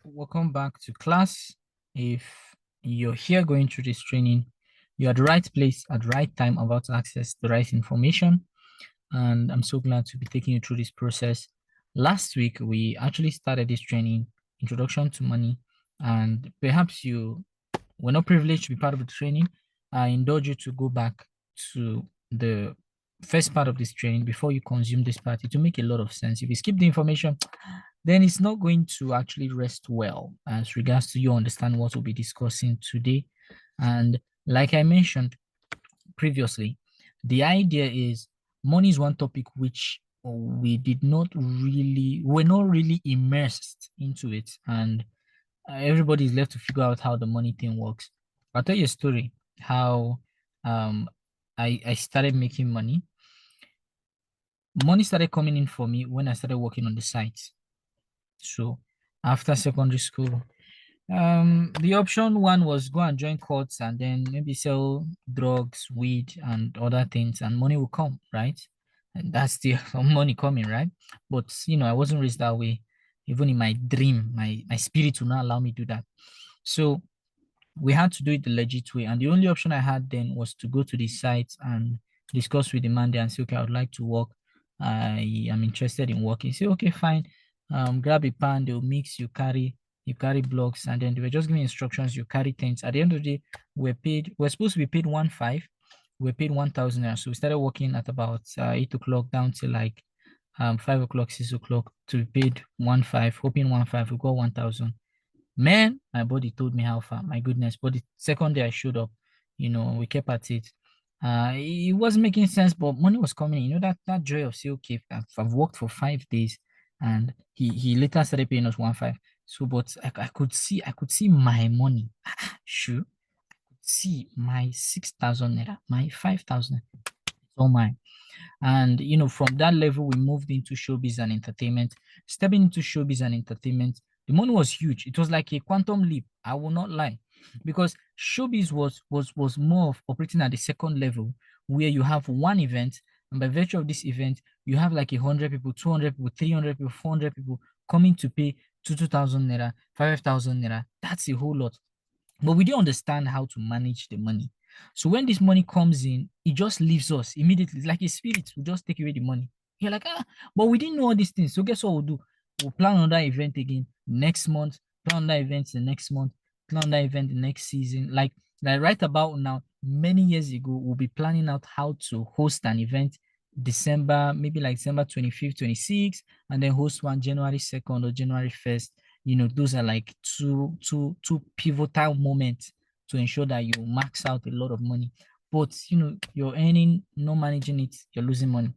Welcome back to class. If you're here going through this training, you're at the right place at the right time, about to access the right information. And I'm so glad to be taking you through this process. Last week, we actually started this training, Introduction to Money, and perhaps you were not privileged to be part of the training. I indulge you to go back to the first part of this training before you consume this part. It will make a lot of sense. If you skip the information, then it's not going to actually rest well as regards to you understand what we'll be discussing today. And like I mentioned previously, the idea is money is one topic which we're not really immersed into it. And everybody is left to figure out how the money thing works. I'll tell you a story how um I started making money. Money started coming in for me when I started working on the site. So after secondary school, the option one was go and join courts and then maybe sell drugs, weed, and other things, and money will come, right? And that's still some money coming, right? But I wasn't raised that way. Even in my dream, my spirit will not allow me to do that. So we had to do it the legit way. And the only option I had then was to go to the site and discuss with the man there and say, okay, I would like to work. I am interested in working. Say, okay, fine. Grab a pan, they'll mix, you carry blocks, and then they were just giving instructions, you carry things. At the end of the day, we're supposed to be paid 1,500. We're paid 1,000 naira. So we started working at about 8 o'clock down to like 5 o'clock, 6 o'clock to be paid 1,500, hoping 1,500, we got 1,000. Man, my body told me how far. My goodness. But the second day I showed up, we kept at it. It wasn't making sense, but money was coming in. That joy of say, okay, I've worked for 5 days, and he later started paying us 1,500. So, but I could see my money. Sure, see my 6,000 naira, my 5,000. It's all mine. And from that level, we moved into showbiz and entertainment. Stepping into showbiz and entertainment, the money was huge. It was like a quantum leap. I will not lie, because showbiz was more of operating at the second level, where you have one event, and by virtue of this event, you have like 100 people, 200 people, 300 people, 400 people coming to pay 2,000 naira, 5,000 naira. That's a whole lot. But we didn't understand how to manage the money. So when this money comes in, it just leaves us immediately. It's like a spirit will just take away the money. You're like, but we didn't know all these things. So guess what we'll do? We'll plan another event again next month, plan another event the next month, plan another event the next season. Like right about now, many years ago, we'll be planning out how to host an event December, maybe like December 25th, 26th, and then host one January 2nd or January 1st. Those are like two pivotal moments to ensure that you max out a lot of money. But you're earning, not managing it, you're losing money.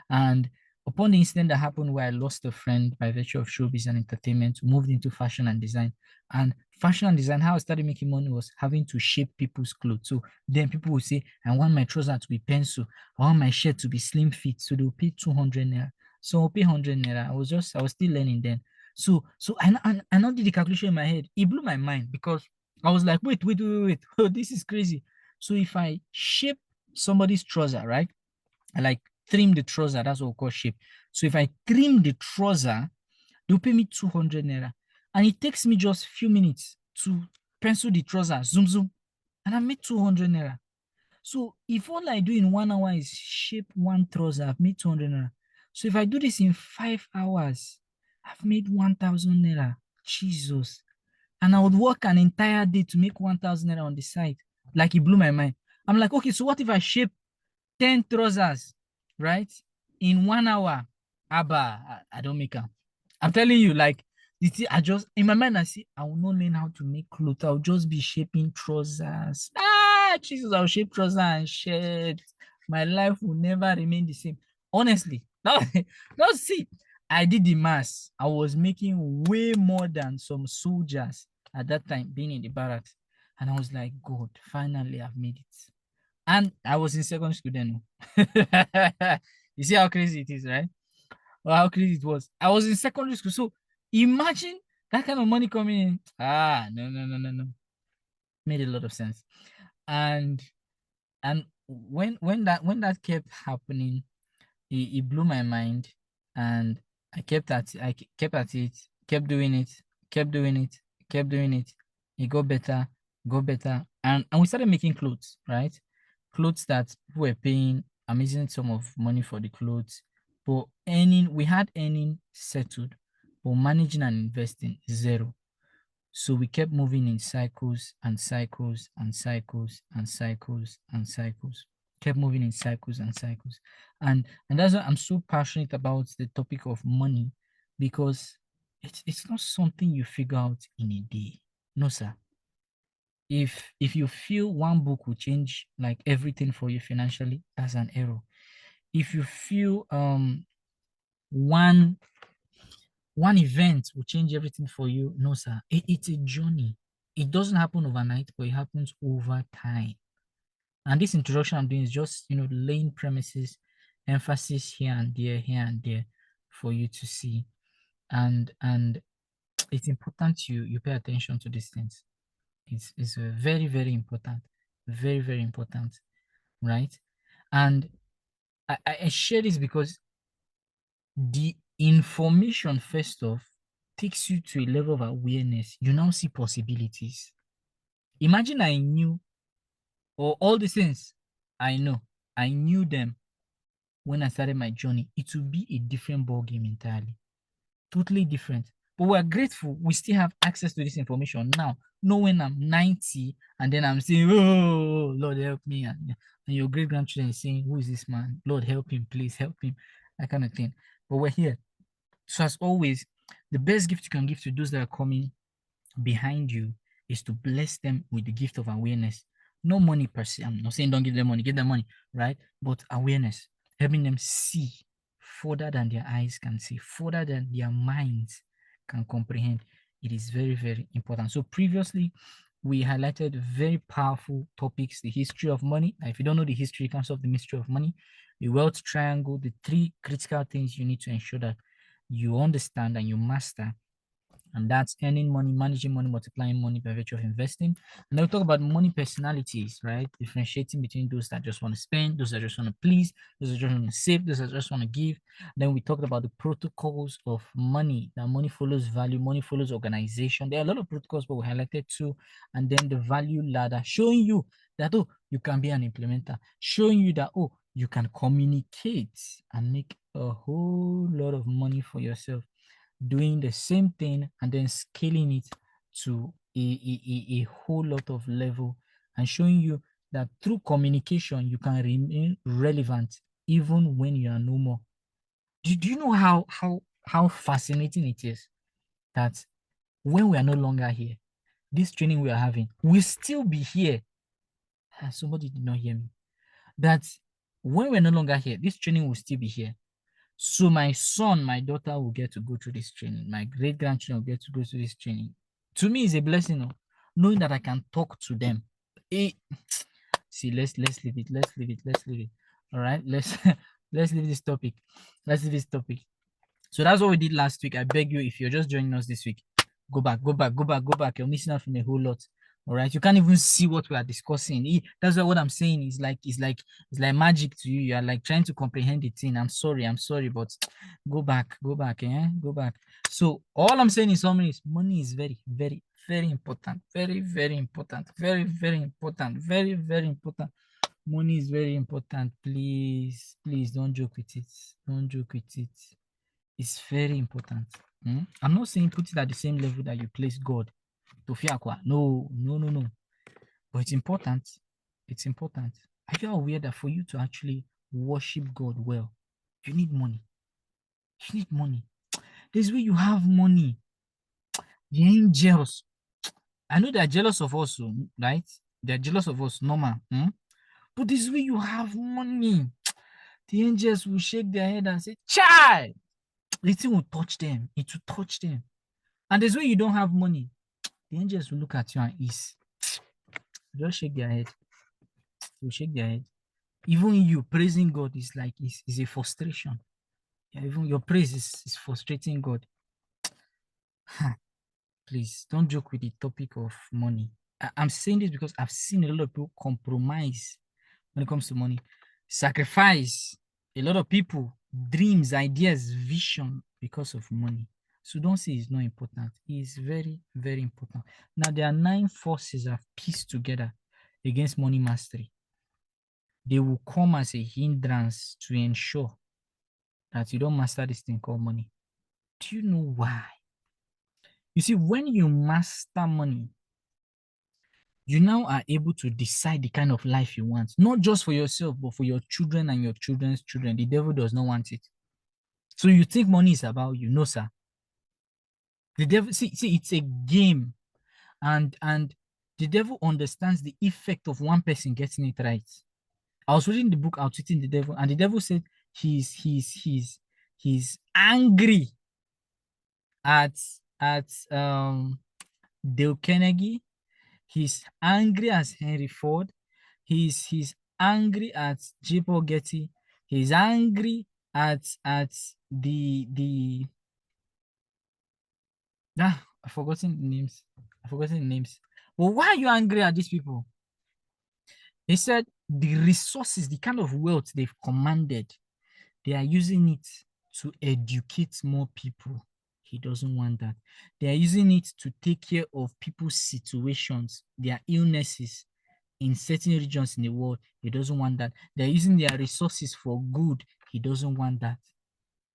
And upon the incident that happened where I lost a friend by virtue of showbiz and entertainment, moved into fashion and design. And fashion and design, how I started making money was having to shape people's clothes. So then people would say, I want my trouser to be pencil, I want my shirt to be slim fit. So they'll pay 200 naira. So I'll pay 100 naira. I was still learning then. So I now did the calculation in my head. It blew my mind because I was like, wait. Oh, this is crazy. So if I shape somebody's trouser, right? I like trim the trouser. That's what we call shape. So if I trim the trouser, they'll pay me 200 naira. And it takes me just a few minutes to pencil the trouser, zoom, zoom. And I made 200 naira. So if all I do in 1 hour is shape one trouser, I've made 200 naira. So if I do this in 5 hours, I've made 1,000 naira. Jesus. And I would work an entire day to make 1,000 naira on the side. Like it blew my mind. I'm like, okay, so what if I shape 10 trousers, right? In 1 hour? Abba, I don't make them. I'm telling you, like, I just, in my mind, I see, I will not learn how to make clothes. I'll just be shaping trousers. Jesus, I'll shape trousers and shirt. My life will never remain the same. Honestly, now, now see, I did the mass. I was making way more than some soldiers at that time being in the barracks. And I was like, God, finally I've made it. And I was in secondary school then. You see how crazy it is, right? Well, how crazy it was. I was in secondary school. So imagine that kind of money coming in. No. Made a lot of sense. And when that kept happening, it blew my mind. And I kept at it, kept doing it, kept doing it, kept doing it. It got better. And we started making clothes, right? Clothes that people were paying amazing sum of money for the clothes. But we had earning settled, but managing and investing zero. So we kept moving in cycles and cycles and cycles and cycles and cycles. Kept moving in cycles and cycles. And that's why I'm so passionate about the topic of money, because it's not something you figure out in a day. No, sir. If you feel one book will change like everything for you financially, that's an error. If you feel one one event will change everything for you, no, sir. It's a journey. It doesn't happen overnight, but it happens over time. And this introduction I'm doing is just, laying premises, emphasis here and there for you to see. And it's important you pay attention to these things. It's very, very important. Very, very important. Right? And I share this because the information, first off, takes you to a level of awareness. You now see possibilities. Imagine I knew, or all the things I knew them when I started my journey. It would be a different ball game entirely, totally different. But we're grateful we still have access to this information now. Knowing I'm 90 and then I'm saying, "Oh, Lord, help me." And your great grandchildren is saying, "Who is this man? Lord, help him, please help him." That kind of thing. But we're here. So, as always, the best gift you can give to those that are coming behind you is to bless them with the gift of awareness. No money per se. I'm not saying don't give them money, right? But awareness, helping them see further than their eyes can see, further than their minds can comprehend. It is very, very important. So previously, we highlighted very powerful topics, the history of money. Now, if you don't know the history, you can solve the mystery of money, the wealth triangle, the three critical things you need to ensure that you understand and you master, and that's earning money, managing money, multiplying money by virtue of investing. And then we talk about money personalities, right? Differentiating between those that just want to spend, those that just want to please, those that just want to save, those that just want to give. Then we talked about the protocols of money. That money follows value, money follows organization. There are a lot of protocols, but we highlighted two. And then the value ladder, showing you that, oh, you can be an implementer, showing you that, oh, you can communicate and make a whole lot of money for yourself doing the same thing and then scaling it to a whole lot of level, and showing you that through communication you can remain relevant even when you are no more. Do you know how fascinating it is that when we are no longer here, this training we are having will still be here? Somebody did not hear me. That when we're no longer here, this training will still be here. So my son, my daughter will get to go through this training. My great grandchildren will get to go through this training. To me, it's a blessing, knowing that I can talk to them. See, let's leave it. Let's leave it. Let's leave it. All right, let's let's leave this topic. Let's leave this topic. So that's what we did last week. I beg you, if you're just joining us this week, go back, go back, go back, go back. You're missing out from a whole lot. All right, you can't even see what we are discussing. That's why what I'm saying is like magic to you. You are like trying to comprehend the thing. I'm sorry, but go back, go back. So all I'm saying in summary is money is very, very, very important. Very, very important. Very, very important. Very, very important. Money is very important. Please, please don't joke with it. Don't joke with it. It's very important. I'm not saying put it at the same level that you place God. No, no, no, no. But it's important. It's important. Are you aware that for you to actually worship God well, you need money? You need money. There's where you have money. The angels, I know they're jealous of us, right? They're jealous of us, normal. But this way you have money. The angels will shake their head and say, "Child!" The thing will touch them. It will touch them. And there's where you don't have money. The angels will look at you and just shake their head. Will shake their head. Even you praising God is like is a frustration. Yeah, even your praise is frustrating God. Please don't joke with the topic of money. I'm saying this because I've seen a lot of people compromise when it comes to money, sacrifice a lot of people, dreams, ideas, vision because of money. So don't say it's not important. It's very, very important. Now, there are 9 forces I've pieced together against money mastery. They will come as a hindrance to ensure that you don't master this thing called money. Do you know why? You see, when you master money, you now are able to decide the kind of life you want, not just for yourself, but for your children and your children's children. The devil does not want it. So you think money is about you. No, sir. The devil, see, it's a game. And the devil understands the effect of one person getting it right. I was reading the book Outwitting the Devil, and the devil said he's angry at Dale Carnegie. He's angry at Henry Ford. He's angry at J. Paul Getty. He's angry at the I've forgotten the names. I've forgotten the names. But why are you angry at these people? He said the resources, the kind of wealth they've commanded, they are using it to educate more people. He doesn't want that. They are using it to take care of people's situations, their illnesses in certain regions in the world. He doesn't want that. They're using their resources for good. He doesn't want that.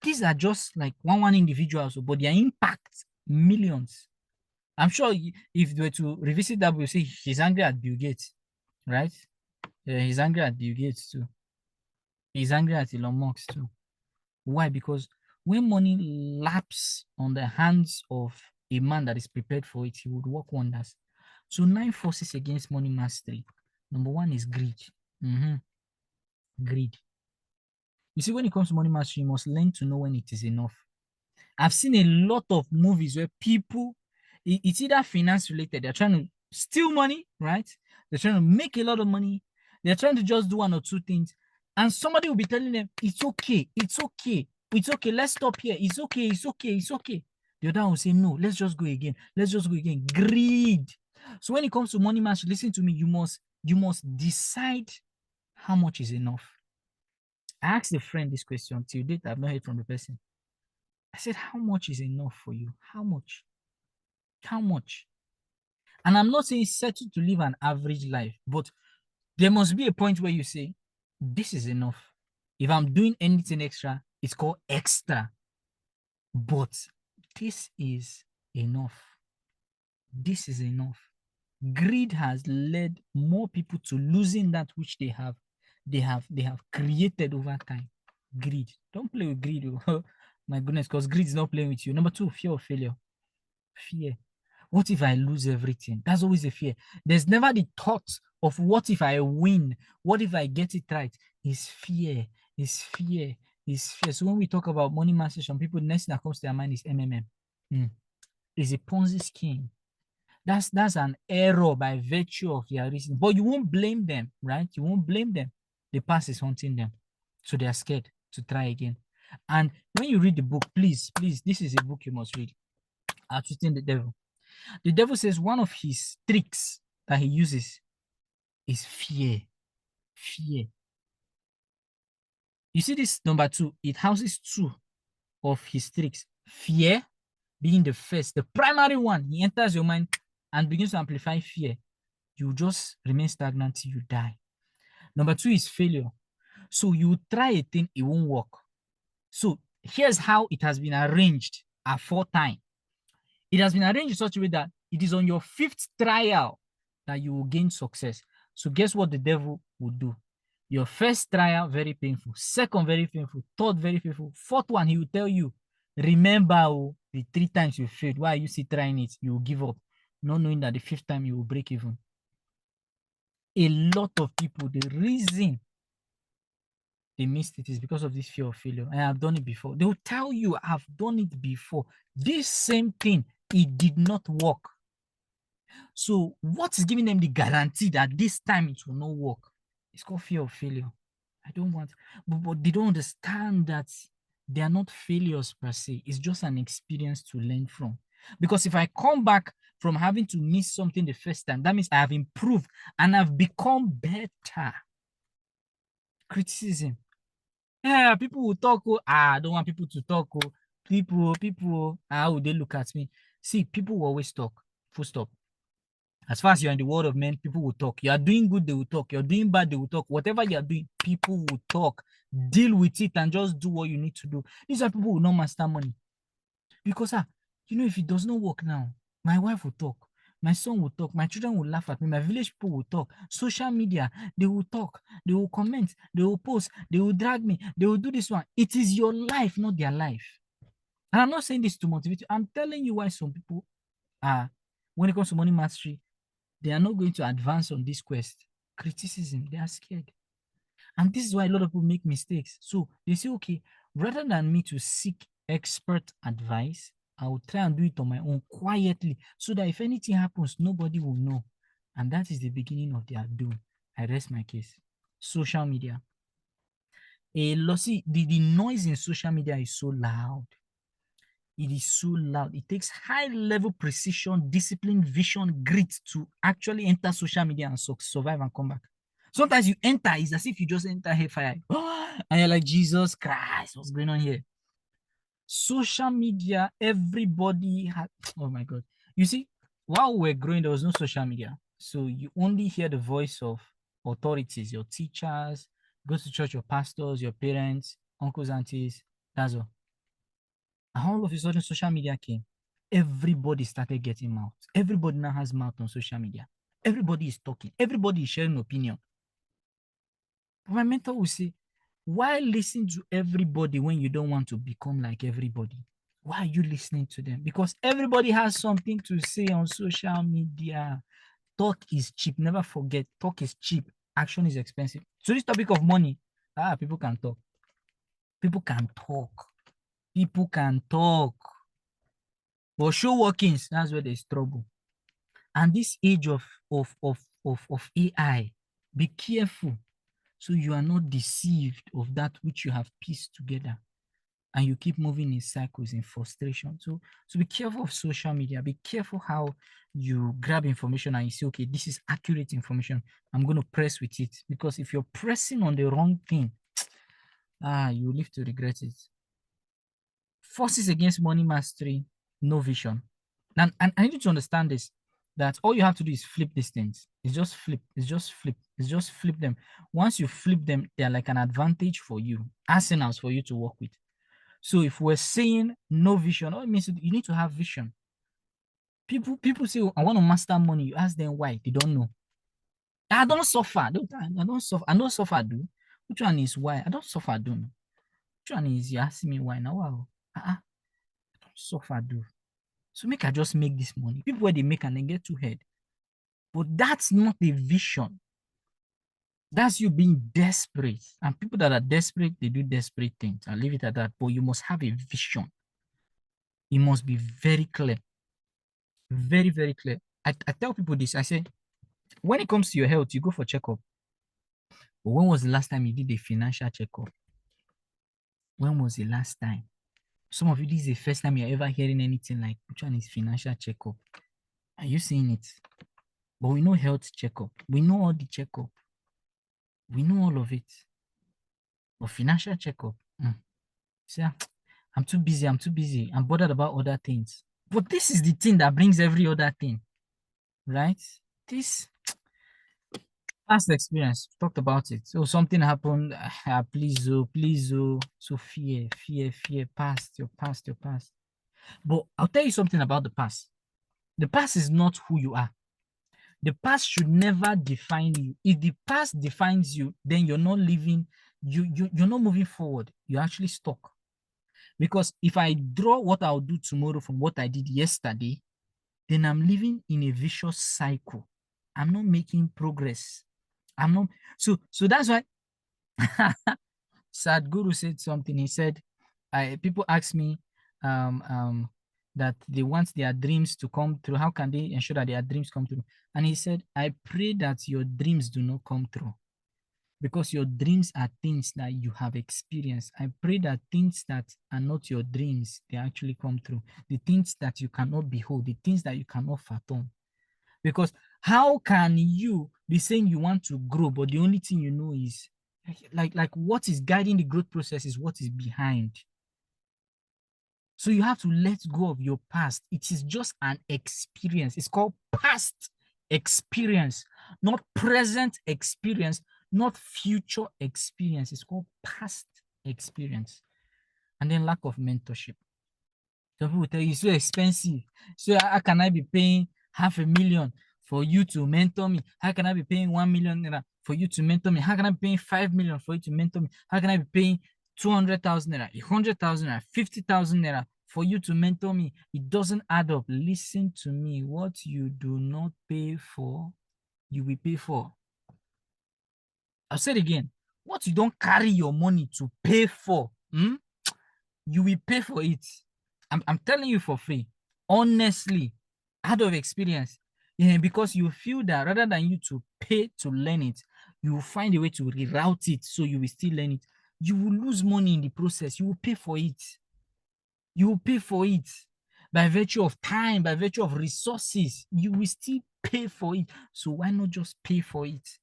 These are just like one individuals, but their impact millions. I'm sure if they were to revisit that, we'll say he's angry at Bill Gates, right? Yeah, he's angry at Bill Gates too. He's angry at Elon Musk too. Why? Because when money laps on the hands of a man that is prepared for it, he would work wonders. So 9 forces against money mastery. Number 1 is greed. Greed. You see, when it comes to money mastery, you must learn to know when it is enough. I've seen a lot of movies where people, it's either finance related, they're trying to steal money, right? They're trying to make a lot of money. They're trying to just do 1 or 2 things. And somebody will be telling them, it's okay, it's okay, it's okay, let's stop here. It's okay, it's okay, it's okay. The other one will say, no, let's just go again. Let's just go again. Greed. So when it comes to money mastery, listen to me, you must decide how much is enough. I asked a friend this question. Till date, I've not heard from the person. I said, how much is enough for you? How much? How much? And I'm not saying settle to live an average life, but there must be a point where you say, this is enough. If I'm doing anything extra, it's called extra. But this is enough. This is enough. Greed has led more people to losing that which they have created over time. Greed. Don't play with greed. My goodness, because greed is not playing with you. Number 2, fear of failure. Fear. What if I lose everything? That's always a fear. There's never the thought of what if I win? What if I get it right? It's fear. It's fear. It's fear. So when we talk about money mastery, some people, the next thing that comes to their mind is MMM. It's a Ponzi scheme. That's an error by virtue of their reason. But you won't blame them, right? You won't blame them. The past is haunting them. So they are scared to try again. And when you read the book, please, this is a book you must read. Outwitting the Devil. The devil says one of his tricks that he uses is fear. Fear. You see this number 2, it houses 2 of his tricks. Fear being the first, the primary one. He enters your mind and begins to amplify fear. You just remain stagnant till you die. Number 2 is failure. So you try a thing, it won't work. So here's how it has been arranged aforetime. It has been arranged in such a way that it is on your 5th trial that you will gain success. So guess what the devil will do? Your first trial, very painful. Second, very painful. Third, very painful. Fourth one, he will tell you, remember the 3 times you failed. Why are you still trying it? You will give up, not knowing that the 5th time you will break even. A lot of people, the reason they missed it is because of this fear of failure. And I've done it before. They will tell you, I've done it before. This same thing, it did not work. So what is giving them the guarantee that this time it will not work? It's called fear of failure. I don't want, but they don't understand that they are not failures per se. It's just an experience to learn from. Because if I come back from having to miss something the first time, that means I have improved and I've become better. Criticism. Yeah, people will talk. I don't want people to talk. People, how would they look at me? See, people will always talk. Full stop. As far as you're in the world of men, people will talk. You are doing good, they will talk. You're doing bad, they will talk. Whatever you are doing, people will talk. Deal with it and just do what you need to do. These are people who will not master money. Because if it does not work now, my wife will talk. My son will talk. My children will laugh at me. My village people will talk. Social media, they will talk. They will comment. They will post. They will drag me. They will do this one. It is your life, not their life. And I'm not saying this to motivate you. I'm telling you why some people are, when it comes to money mastery, they are not going to advance on this quest. Criticism, they are scared. And this is why a lot of people make mistakes. So they say, okay, rather than me to seek expert advice, I will try and do it on my own quietly so that if anything happens, nobody will know. And that is the beginning of their doom. I rest my case. Social media. See, the noise in social media is so loud. It is so loud. It takes high level precision, discipline, vision, grit to actually enter social media and survive and come back. Sometimes you enter, it's as if you just enter hellfire. And you're like, Jesus Christ, what's going on here? Social media, everybody had, oh my God. You see, while we were growing, there was no social media. So you only hear the voice of authorities, your teachers, go to church, your pastors, your parents, uncles, aunties. That's all. And all of a sudden, social media came. Everybody started getting mouth. Everybody now has mouth on social media. Everybody is talking. Everybody is sharing opinion. But my mentor will say, why listen to everybody when you don't want to become like everybody? Why are you listening to them? Because everybody has something to say on social media. Talk is cheap. Never forget, talk is cheap. Action is expensive. So this topic of money, people can talk. People can talk. People can talk. But show workings, that's where there's trouble. And this age of AI, be careful so you are not deceived of that which you have pieced together and you keep moving in cycles in frustration. So be careful of social media. Be careful how you grab information and you say, okay, this is accurate information. I'm going to press with it. Because if you're pressing on the wrong thing, you live to regret it. Forces against money mastery, no vision. And I need you to understand this, that all you have to do is flip these things. It's just flip. It's just flip. It's just flip them. Once you flip them, they're like an advantage for you, arsenals for you to work with. So if we're saying no vision, all it means you need to have vision. People say, oh, I want to master money. You ask them why. They don't know. I don't suffer. I don't suffer. I don't suffer, do. Which one is why? I don't suffer, do. Which one is you asking me why now? Wow. I don't suffer, do. So make I just make this money. People where they make and they get too head. But that's not a vision. That's you being desperate. And people that are desperate, they do desperate things. I'll leave it at that. But you must have a vision. It must be very clear. Very, very clear. I tell people this. I say, when it comes to your health, you go for checkup. But when was the last time you did a financial checkup? When was the last time? Some of you, this is the first time you're ever hearing anything like, which one is financial checkup? Are you seeing it? But we know health checkup. We know all the checkup. We know all of it. But financial checkup, see, I'm too busy. I'm too busy. I'm bothered about other things. But this is the thing that brings every other thing, right? This past experience, talked about it. So something happened. Please, oh. So fear, past, your past, your past. But I'll tell you something about the past. The past is not who you are. The past should never define you. If the past defines you, then you're not living, you're not moving forward. You're actually stuck. Because if I draw what I'll do tomorrow from what I did yesterday, then I'm living in a vicious cycle. I'm not making progress. I'm not. So that's why Sadhguru said something. He said, people ask me that they want their dreams to come true. How can they ensure that their dreams come true? And he said, I pray that your dreams do not come true, because your dreams are things that you have experienced. I pray that things that are not your dreams, they actually come true. The things that you cannot behold, the things that you cannot fathom. Because how can you be saying you want to grow, but the only thing you know is like what is guiding the growth process is what is behind. So you have to let go of your past. It is just an experience. It's called past experience, not present experience, not future experience. It's called past experience. And then lack of mentorship. Some people tell you it's so expensive. So how can I be paying 500,000 for you to mentor me? How can I be paying 1 million naira for you to mentor me? How can I be paying 5 million for you to mentor me? How can I be paying 200,000 naira, 100,000 naira, 50,000 naira for you to mentor me? It doesn't add up. Listen to me. What you do not pay for, you will pay for. I'll say it again. What you don't carry your money to pay for, you will pay for it. I'm telling you for free. Honestly, out of experience. Yeah, because you feel that rather than you to pay to learn it, you will find a way to reroute it so you will still learn it. You will lose money in the process. You will pay for it. You will pay for it by virtue of time, by virtue of resources. You will still pay for it. So why not just pay for it?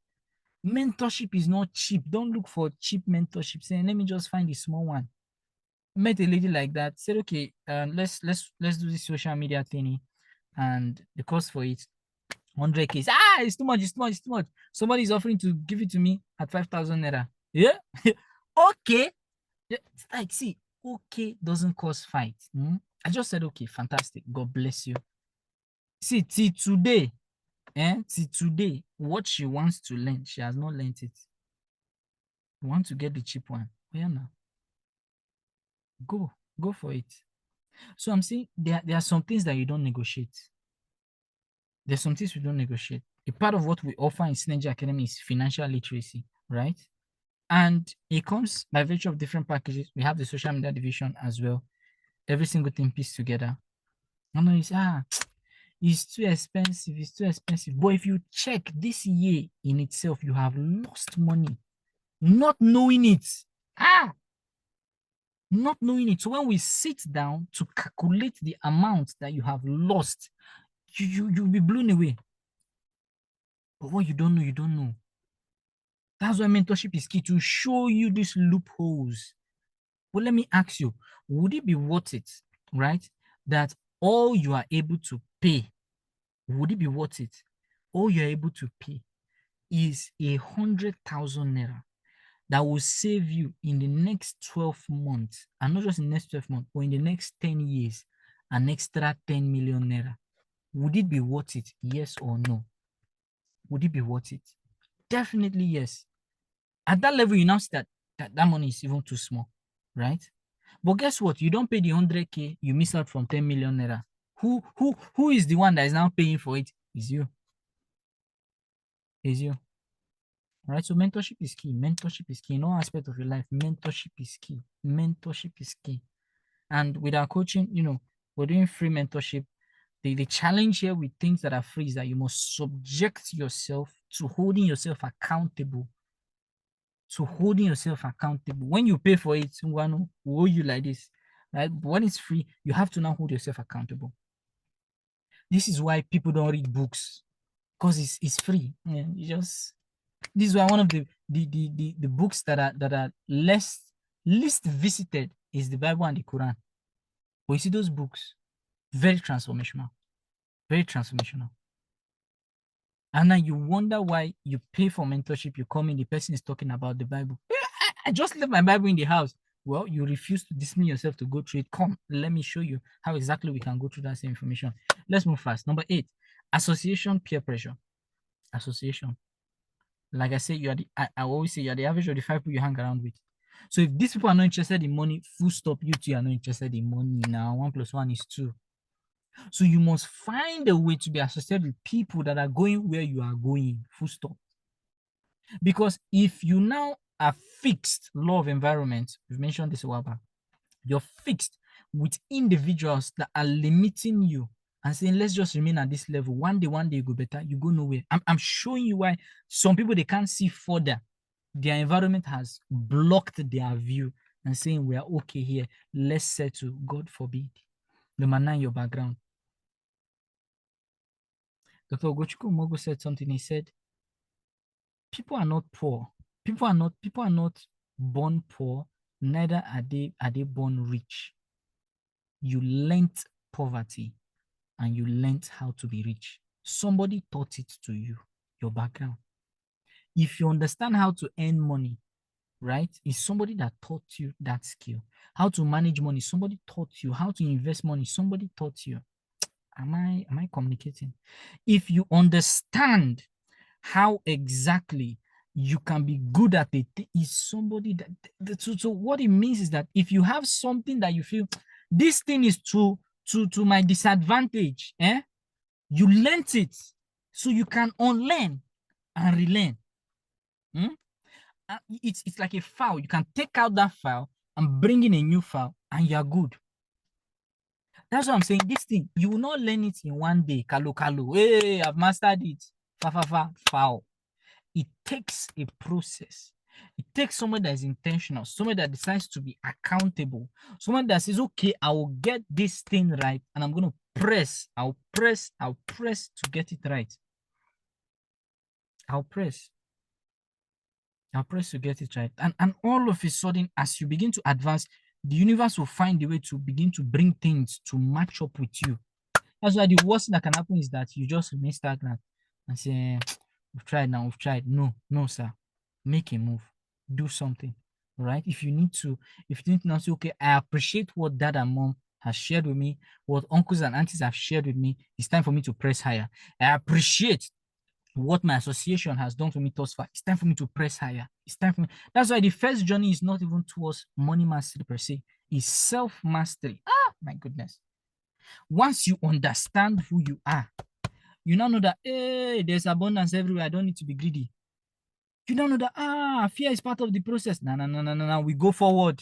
Mentorship is not cheap. Don't look for cheap mentorship. Saying, let me just find a small one. Met a lady like that, said, okay, let's do this social media thingy, and the cost for it 100K. It's too much, it's too much, it's too much. Somebody's offering to give it to me at 5,000 naira. Yeah. Okay. Yeah, like, see, okay doesn't cause fight. I just said, okay, fantastic, God bless you. See, till today, what she wants to learn, she has not learned it. You want to get the cheap one? Yeah, now go for it. So I'm saying there are some things that you don't negotiate. There's some things we don't negotiate. A part of what we offer in Synergy Academy is financial literacy, right? And it comes by virtue of different packages. We have the social media division as well. Every single thing pieced together. I know it's too expensive. It's too expensive. But if you check this year in itself, you have lost money, not knowing it. Not knowing it. So when we sit down to calculate the amount that you have lost, you'll be blown away. But what you don't know, you don't know. That's why mentorship is key, to show you these loopholes. But let me ask you, would it be worth it, right? That all you are able to pay, would it be worth it? All you're able to pay is 100,000 naira that will save you in the next 12 months, and not just in the next 12 months, but in the next 10 years, an extra 10 million naira. Would it be worth it? Yes or no? Would it be worth it? Definitely yes. At that level, you now see that money is even too small, right? But guess what? You don't pay the 100K, you miss out from 10 million naira. Who is the one that is now paying for it? Is you. Is you. Right? So mentorship is key. Mentorship is key in all aspects of your life. Mentorship is key. Mentorship is key. And with our coaching, we're doing free mentorship. The challenge here with things that are free is that you must subject yourself to holding yourself accountable. When you pay for it, someone will owe you like this, right? But when it's free, you have to now hold yourself accountable. This is why people don't read books, because it's free. Yeah, this is why one of the books that are least visited is the Bible and the Quran. But you see those books, very transformational, very transformational. And then you wonder why you pay for mentorship. You come in, the person is talking about the Bible. I just left my Bible in the house. Well, you refuse to discipline yourself to go through it. Come, let me show you how exactly we can go through that same information. Let's move fast. Number 8, association peer pressure. Association. Like I say, I always say you're the average of the 5 people you hang around with. So if these people are not interested in money, full stop, you two are not interested in money. Now 1 + 1 is 2. So you must find a way to be associated with people that are going where you are going, full stop. Because if you now are fixed law of environment, we've mentioned this a while back, you're fixed with individuals that are limiting you and saying, let's just remain at this level. One day you go better, you go nowhere. I'm showing you why some people, they can't see further. Their environment has blocked their view and saying, we are okay here. Let's settle, God forbid. Number 9, your background. Dr. Ogochukwu Mogo said something. He said, people are not poor. People are not born poor, neither are they born rich. you learnt poverty and you learnt how to be rich. Somebody taught it to you, your background. If you understand how to earn money, right, it's somebody that taught you that skill. How to manage money, somebody taught you. How to invest money, somebody taught you. Am I communicating? If you understand how exactly you can be good at it, is somebody so what it means is that if you have something that you feel this thing is to my disadvantage, you learnt it, so you can unlearn and relearn. It's like a file. You can take out that file and bring in a new file, and you're good. That's what I'm saying. This thing, you will not learn it in one day. Kalu kalu. Hey, I've mastered it. Foul. It takes a process. It takes someone that is intentional, someone that decides to be accountable, someone that says, okay, I will get this thing right, and I'm going to press. I'll press to get it right. I'll press to get it right. And all of a sudden, as you begin to advance, the universe will find a way to begin to bring things to match up with you. That's why the worst thing that can happen is that you just remain stagnant and say, we've tried now, we've tried. No, sir. Make a move. Do something. Right? If you need to now say, okay, I appreciate what dad and mom has shared with me, what uncles and aunties have shared with me. It's time for me to press higher. I appreciate what my association has done for me thus far. It's time for me to press higher. It's time for me. That's why the first journey is not even towards money mastery per se. It's self-mastery. My goodness. Once you understand who you are, you now know that, hey, there's abundance everywhere. I don't need to be greedy. You now know that, fear is part of the process. No. We go forward.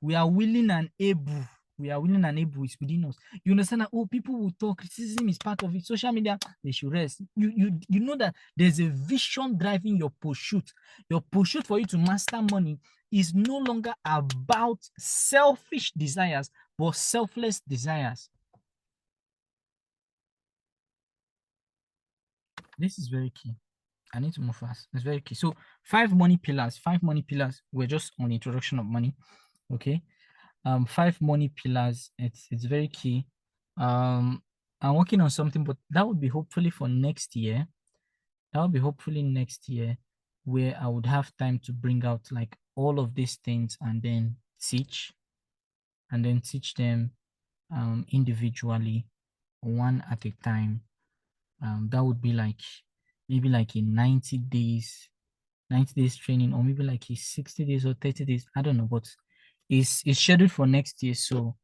We are willing and able. It's within us. You understand that, people will talk. Criticism is part of it. Social media, they should rest. You know that there's a vision driving your pursuit. Your pursuit for you to master money is no longer about selfish desires, but selfless desires. This is very key. I need to move fast. It's very key. So 5 money pillars. We're just on the introduction of money. Okay. 5 money pillars. It's very key. I'm working on something, but that would be hopefully for next year. Where I would have time to bring out like all of these things and then teach them individually, one at a time. That would be like maybe like a 90 days training, or maybe like a 60 days or 30 days. I don't know, but it's scheduled for next year. So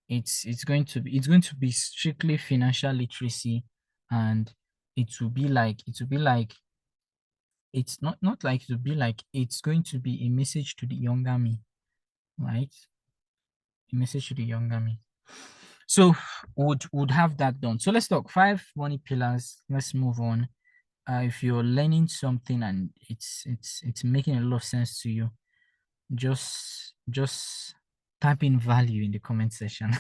it's going to be strictly financial literacy, and it's going to be a message to the younger me, right? A message to the younger me. So would have that done. So let's talk 5 money pillars. Let's move on. If you're learning something and it's making a lot of sense to you, just type in value in the comment section.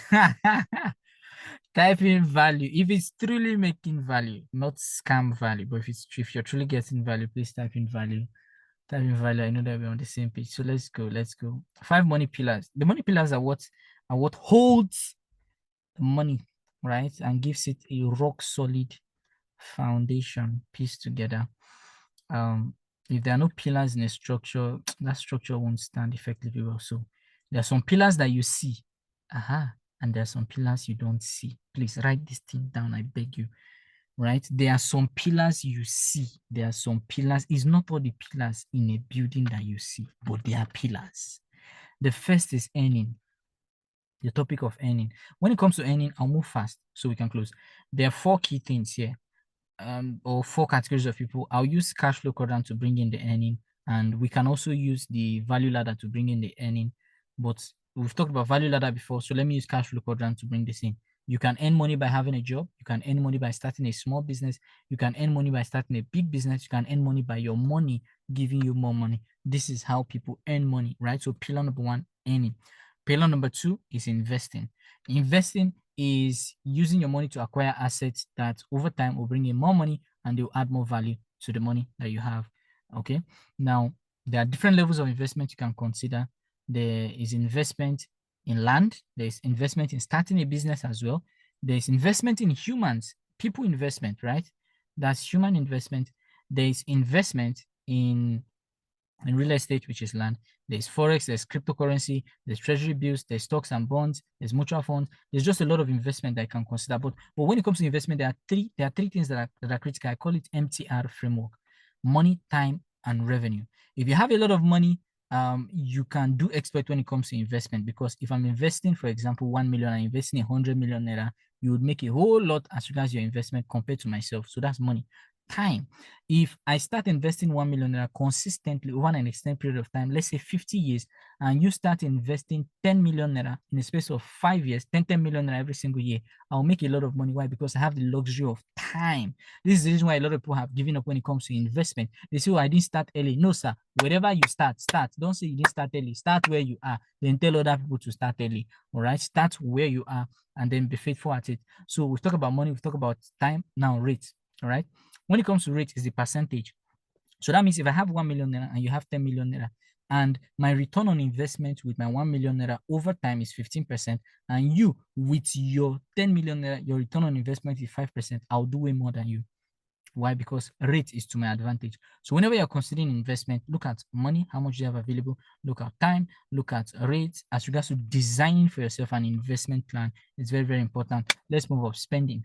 Type in value if it's truly making value, not scam value. But if you're truly getting value, please type in value. I know that we're on the same page. So let's go. 5 money pillars. The money pillars are what holds the money, right, and gives it a rock solid foundation pieced together. If there are no pillars in a structure, that structure won't stand effectively well. So there are some pillars that you see, and there are some pillars you don't see. Please write this thing down, I beg you. Right? There are some pillars you see. There are some pillars. It's not all the pillars in a building that you see, but they are pillars. The first is earning. The topic of earning. When it comes to earning, I'll move fast so we can close. There are 4 key things here, or 4 categories of people. I'll use cash flow quadrant to bring in the earning, and we can also use the value ladder to bring in the earning. But we've talked about value ladder before, so let me use cash flow quadrant to bring this in. You can earn money by having a job. You can earn money by starting a small business. You can earn money by starting a big business. You can earn money by your money giving you more money. This is how people earn money, right? So pillar number 1, earning. Pillar number 2 is investing. Investing is using your money to acquire assets that over time will bring in more money and they'll add more value to the money that you have. Okay. Now, there are different levels of investment you can consider. There is investment in land. There's investment in starting a business as well. There's investment in humans, people investment, right? That's human investment. There's investment in real estate, which is land. There's forex, there's cryptocurrency, there's treasury bills, there's stocks and bonds, there's mutual funds. There's just a lot of investment that I can consider. But when it comes to investment, there are three things that are critical. I call it MTR framework: money, time, and revenue. If you have a lot of money, you can do expert when it comes to investment, because if I'm investing, for example, 1 million, I'm investing 100 million naira, you would make a whole lot as regards your investment compared to myself. So that's money. Time. If I start investing 1 million naira consistently over an extended period of time, let's say 50 years, and you start investing 10 million naira in a space of 5 years, 10 million naira every single year, I'll make a lot of money. Why? Because I have the luxury of time. This is the reason why a lot of people have given up when it comes to investment. They say, oh, I didn't start early. No, sir. Wherever you start. Don't say you didn't start early. Start where you are. Then tell other people to start early. All right. Start where you are and then be faithful at it. So we've talked about money. We've talked about time. Now rate. All right. When it comes to rate, is the percentage. So that means if I have 1 million naira and you have 10 million naira, and my return on investment with my 1 million naira over time is 15%, and you with your 10 million naira, your return on investment is 5%, I'll do way more than you. Why? Because rate is to my advantage. So whenever you're considering investment, look at money, how much you have available, look at time, look at rates. As regards to designing for yourself an investment plan, it's very, very important. Let's move up. Spending.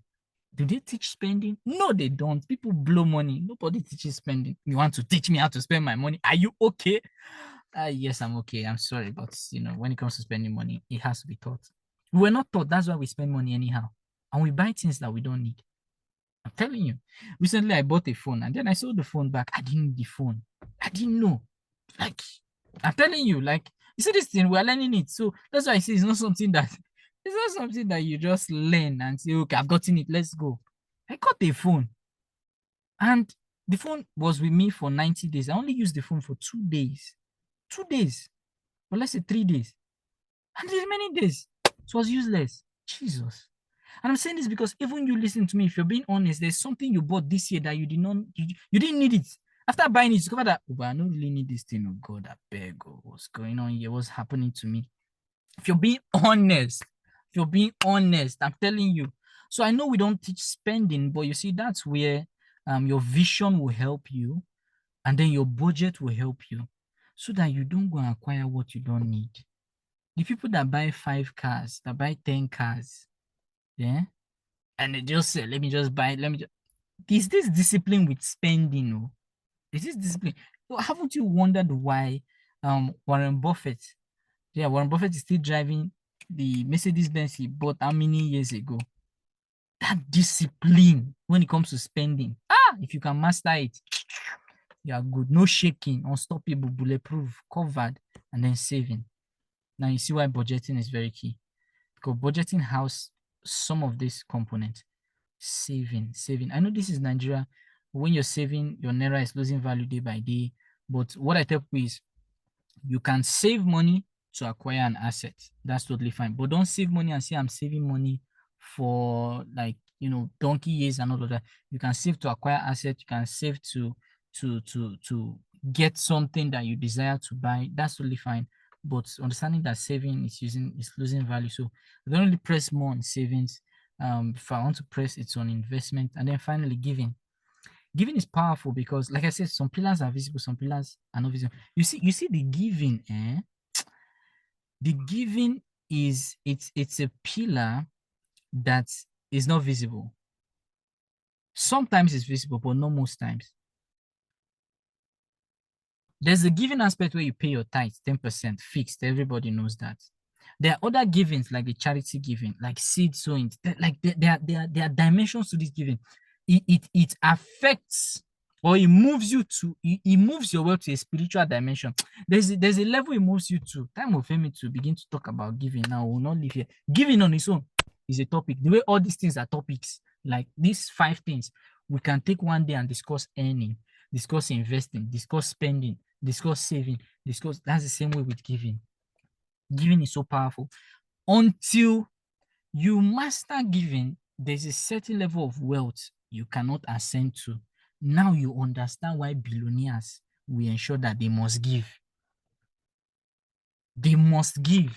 Do they teach spending? No, they don't. People blow money. Nobody teaches spending. You want to teach me how to spend my money? Are you okay? Yes, I'm okay. I'm sorry, but when it comes to spending money, it has to be taught. We were not taught. That's why we spend money anyhow, and we buy things that we don't need. I'm telling you. Recently, I bought a phone, and then I sold the phone back. I didn't need the phone. I didn't know. Like, I'm telling you, like, you see this thing, we're learning it. So that's why I say it's not something that it's not something that you just learn and say, okay, I've gotten it, let's go. I got a phone, and the phone was with me for 90 days. I only used the phone for 2 days. 2 days, or let's say 3 days. And the remaining days, it was useless. Jesus. And I'm saying this because even you listen to me, if you're being honest, there's something you bought this year that you did not, you didn't need it. After buying it, you discover that, oh, but I don't really need this thing. Oh God, I beg. Oh, what's going on here? What's happening to me? If you're being honest, I'm telling you. So I know we don't teach spending, but you see, that's where your vision will help you, and then your budget will help you, so that you don't go and acquire what you don't need. The people that buy 5 cars, that buy 10 cars, yeah, and they just say, let me just buy, is this discipline with spending? Oh? Is this discipline? So haven't you wondered why Warren Buffett, yeah, Warren Buffett is still driving the Mercedes Benz he bought how many years ago? That discipline when it comes to spending. If you can master it, you are good. No shaking, unstoppable, bulletproof, covered, and then saving. Now you see why budgeting is very key. Because budgeting has some of these components. Saving. I know this is Nigeria. When you're saving, your naira is losing value day by day. But what I tell people is, you can save money to acquire an asset. That's totally fine. But don't save money and say I'm saving money for, like, donkey years and all of that. You can save to acquire asset. You can save to get something that you desire to buy. That's totally fine. But understanding that saving is losing value. So I don't really press more on savings. If I want to press, it's on investment. And then finally, giving. Giving is powerful because, like I said, some pillars are visible, some pillars are not visible. You see the giving, the giving it's a pillar that is not visible. Sometimes it's visible, but not most times. There's a giving aspect where you pay your tithes 10% fixed. Everybody knows that. There are other givings like the charity giving, like seed sowing. Like there are dimensions to this giving. It affects, or it moves you to, it moves your world to a spiritual dimension. There's a level it moves you to. Time will fail me to begin to talk about giving now. We'll not leave here. Giving on its own is a topic. The way all these things are topics, like these 5 things, we can take one day and discuss earning, discuss investing, discuss spending, discuss saving, discuss. That's the same way with giving. Giving is so powerful. Until you master giving, there's a certain level of wealth you cannot ascend to. Now you understand why billionaires will ensure that they must give. They must give.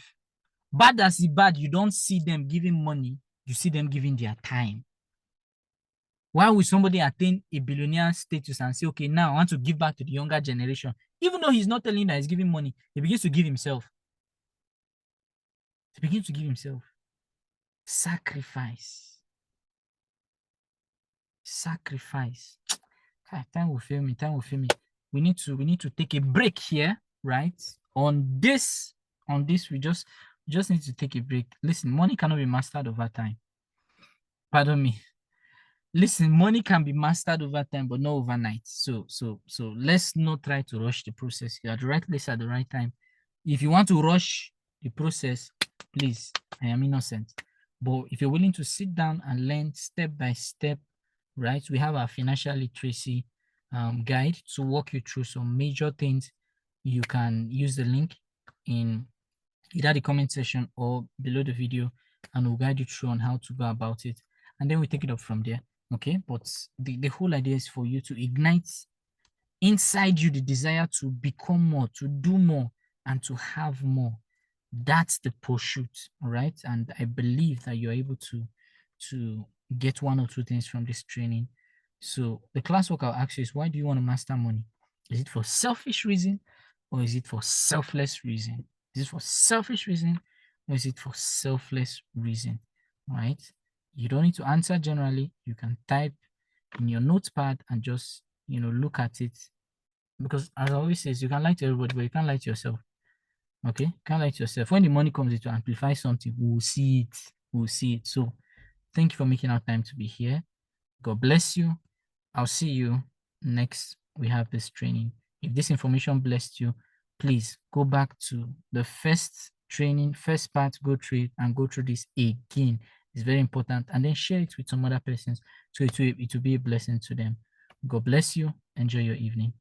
Bad as it bad, you don't see them giving money, you see them giving their time. Why would somebody attain a billionaire status and say, okay, now I want to give back to the younger generation? Even though he's not telling you that he's giving money, he begins to give himself. He begins to give himself. Sacrifice. Sacrifice. Time will fail me. Time will fail me. We need to take a break here, right? On this, we just need to take a break. Listen, money cannot be mastered over time. Pardon me. Listen, money can be mastered over time, but not overnight. So let's not try to rush the process. You're at the right place at the right time. If you want to rush the process, please, I am innocent. But if you're willing to sit down and learn step by step, right? We have our financial literacy guide to walk you through some major things. You can use the link in either the comment section or below the video, and we'll guide you through on how to go about it. And then we take it up from there. Okay. But the whole idea is for you to ignite inside you the desire to become more, to do more, and to have more. That's the pursuit. All right. And I believe that you're able to get one or two things from this training. So the classwork I'll ask you is, why do you want to master money? Is it for selfish reason, or is it for selfless reason? Is it for selfish reason, or is it for selfless reason? Right? You don't need to answer generally. You can type in your notepad and just look at it. Because as I always say, you can lie to everybody, but you can't lie to yourself. Okay? You can't lie to yourself. When the money comes in to amplify something, we'll see it. We'll see it. So thank you for making our time to be here. God bless you. I'll see you next we have this training. If this information blessed you, please go back to the first training, first part, go through it and go through this again. It's very important. And then share it with some other persons so it will be a blessing to them. God bless you. Enjoy your evening.